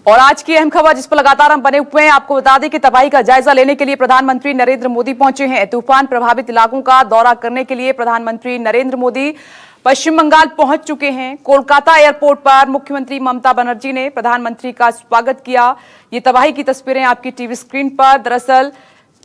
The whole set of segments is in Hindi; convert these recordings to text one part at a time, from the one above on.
और आज की अहम खबर जिस पर लगातार हम बने हुए हैं, आपको बता दें कि तबाही का जायजा लेने के लिए प्रधानमंत्री नरेंद्र मोदी पहुंचे हैं। तूफान प्रभावित इलाकों का दौरा करने के लिए प्रधानमंत्री नरेंद्र मोदी पश्चिम बंगाल पहुंच चुके हैं। कोलकाता एयरपोर्ट पर मुख्यमंत्री ममता बनर्जी ने प्रधानमंत्री का स्वागत किया। ये तबाही की तस्वीरें आपकी टीवी स्क्रीन पर। दरअसल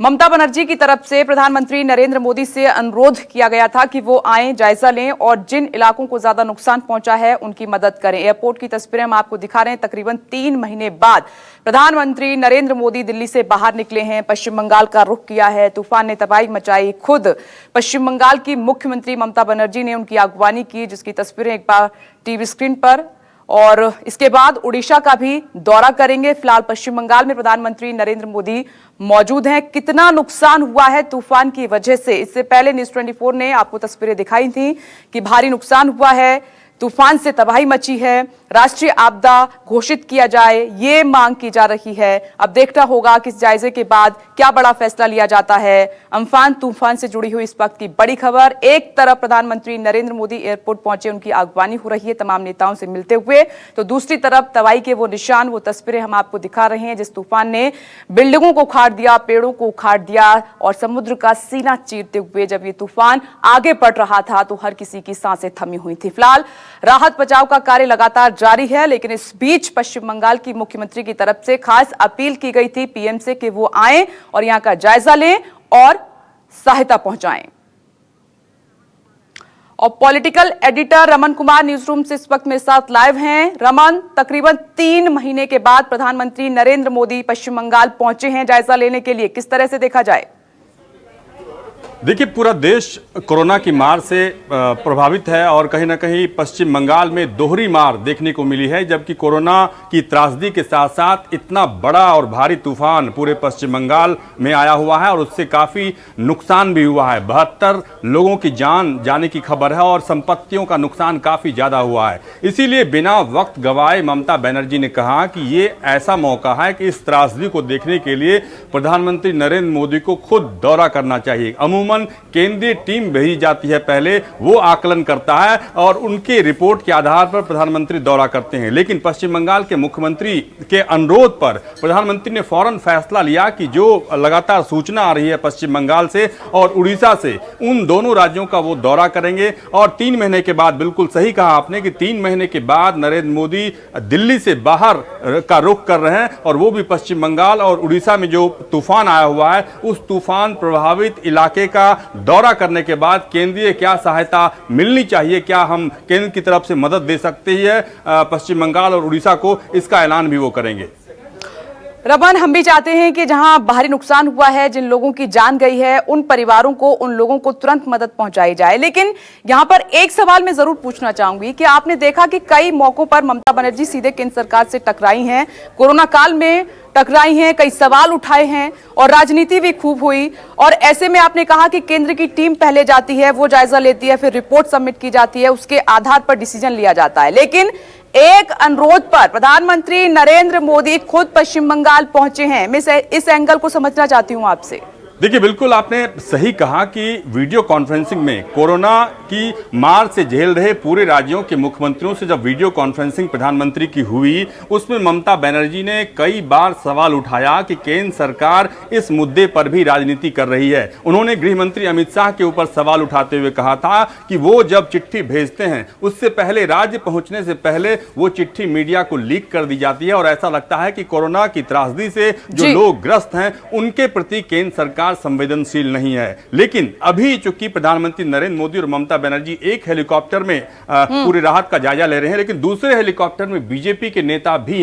ममता बनर्जी की तरफ से प्रधानमंत्री नरेंद्र मोदी से अनुरोध किया गया था कि वो आए, जायजा लें और जिन इलाकों को ज्यादा नुकसान पहुंचा है उनकी मदद करें। एयरपोर्ट की तस्वीरें हम आपको दिखा रहे हैं। तकरीबन 3 महीने बाद प्रधानमंत्री नरेंद्र मोदी दिल्ली से बाहर निकले हैं, पश्चिम बंगाल का रुख किया है। तूफान ने तबाही मचाई। खुद पश्चिम बंगाल की मुख्यमंत्री ममता बनर्जी ने उनकी अगवानी की, जिसकी तस्वीरें एक बार टीवी स्क्रीन पर। और इसके बाद उड़ीसा का भी दौरा करेंगे। फिलहाल पश्चिम बंगाल में प्रधानमंत्री नरेंद्र मोदी मौजूद हैं। कितना नुकसान हुआ है तूफान की वजह से, इससे पहले न्यूज़ 24 ने आपको तस्वीरें दिखाई थी कि भारी नुकसान हुआ है, तूफान से तबाही मची है, राष्ट्रीय आपदा घोषित किया जाए, ये मांग की जा रही है। अब देखना होगा कि इस जायजे के बाद क्या बड़ा फैसला लिया जाता है। अम्फान तूफान से जुड़ी हुई इस वक्त की बड़ी खबर। एक तरफ प्रधानमंत्री नरेंद्र मोदी एयरपोर्ट पहुंचे, उनकी अगवानी हो रही है तमाम नेताओं से मिलते हुए, तो दूसरी तरफ तबाही के वो निशान, वो तस्वीरें हम आपको दिखा रहे हैं जिस तूफान ने बिल्डिंगों को उखाड़ दिया, पेड़ों को उखाड़ दिया और समुद्र का सीना चीरते हुए जब ये तूफान आगे बढ़ रहा था तो हर किसी की सांसें थमी हुई थी। फिलहाल राहत बचाव का कार्य लगातार जारी है, लेकिन इस बीच पश्चिम बंगाल की मुख्यमंत्री की तरफ से खास अपील की गई थी पीएम से कि वो आए और यहां का जायजा लें और सहायता पहुंचाएं। और political editor Raman Kumar news room से इस वक्त मेरे साथ लाइव हैं। रमन, तकरीबन 3 महीने के बाद प्रधानमंत्री नरेंद्र मोदी पश्चिम बंगाल पहुंचे हैं जायजा लेने के लिए, किस तरह से देखा जाए? देखिए, पूरा देश कोरोना की मार से प्रभावित है और कहीं ना कहीं पश्चिम बंगाल में दोहरी मार देखने को मिली है। जबकि कोरोना की त्रासदी के साथ साथ इतना बड़ा और भारी तूफान पूरे पश्चिम बंगाल में आया हुआ है और उससे काफ़ी नुकसान भी हुआ है। 72 लोगों की जान जाने की खबर है और संपत्तियों का नुकसान काफ़ी ज़्यादा हुआ है। इसीलिए बिना वक्त गंवाए ममता बनर्जी ने कहा कि ये ऐसा मौका है कि इस त्रासदी को देखने के लिए प्रधानमंत्री नरेंद्र मोदी को खुद दौरा करना चाहिए। अमूमन केंद्रीय टीम भेजी जाती है, पहले वो आकलन करता है और उनके रिपोर्ट के आधार पर प्रधानमंत्री दौरा करते हैं। लेकिन पश्चिम बंगाल के मुख्यमंत्री के अनुरोध पर प्रधानमंत्री ने फौरन फैसला लिया कि जो लगातार सूचना आ रही है पश्चिम बंगाल से और उड़ीसा से, उन दोनों राज्यों का वो दौरा करेंगे। और 3 महीने के बाद, बिल्कुल सही कहा आपने कि 3 महीने के बाद नरेंद्र मोदी दिल्ली से बाहर का रुख कर रहे हैं और वो भी पश्चिम बंगाल और उड़ीसा में जो तूफान आया हुआ है उस तूफान प्रभावित इलाके का दौरा करने के बाद केंद्रीय क्या सहायता मिलनी चाहिए, क्या हम केंद्र की तरफ से मदद दे सकते हैं पश्चिम बंगाल और उड़ीसा को, इसका ऐलान भी वो करेंगे। रमन, हम भी चाहते हैं कि जहां भारी नुकसान हुआ है, जिन लोगों की जान गई है, उन परिवारों को, उन लोगों को तुरंत मदद पहुंचाई जाए। लेकिन यहां पर एक सवाल मैं जरूर पूछना चाहूंगी कि आपने देखा कि कई मौकों पर ममता बनर्जी सीधे केंद्र सरकार से टकराई हैं, कोरोना काल में टकराई हैं, कई सवाल उठाए हैं और राजनीति भी खूब हुई। और ऐसे में आपने कहा कि केंद्र की टीम पहले जाती है, वो जायजा लेती है, फिर रिपोर्ट सबमिट की जाती है, उसके आधार पर डिसीजन लिया जाता है। लेकिन एक अनुरोध पर प्रधानमंत्री नरेंद्र मोदी खुद पश्चिम बंगाल पहुंचे हैं। मैं इस एंगल को समझना चाहती हूं आपसे। देखिए, बिल्कुल आपने सही कहा कि वीडियो कॉन्फ्रेंसिंग में कोरोना की मार से झेल रहे पूरे राज्यों के मुख्यमंत्रियों से जब वीडियो कॉन्फ्रेंसिंग प्रधानमंत्री की हुई, उसमें ममता बनर्जी ने कई बार सवाल उठाया कि केंद्र सरकार इस मुद्दे पर भी राजनीति कर रही है। उन्होंने गृह मंत्री अमित शाह के ऊपर सवाल उठाते हुए कहा था कि वो जब चिट्ठी भेजते हैं उससे पहले, राज्य पहुंचने से पहले वो चिट्ठी मीडिया को लीक कर दी जाती है और ऐसा लगता है कि कोरोना की त्रासदी से जो लोग ग्रस्त हैं उनके प्रति केंद्र सरकार संवेदनशील नहीं है। लेकिन अभी चूंकि प्रधानमंत्री नरेंद्र मोदी और ममता बनर्जी एक हेलीकॉप्टर में पूरी राहत का जायजा ले रहे हैं, लेकिन दूसरे हेलीकॉप्टर में बीजेपी के नेता भी हैं।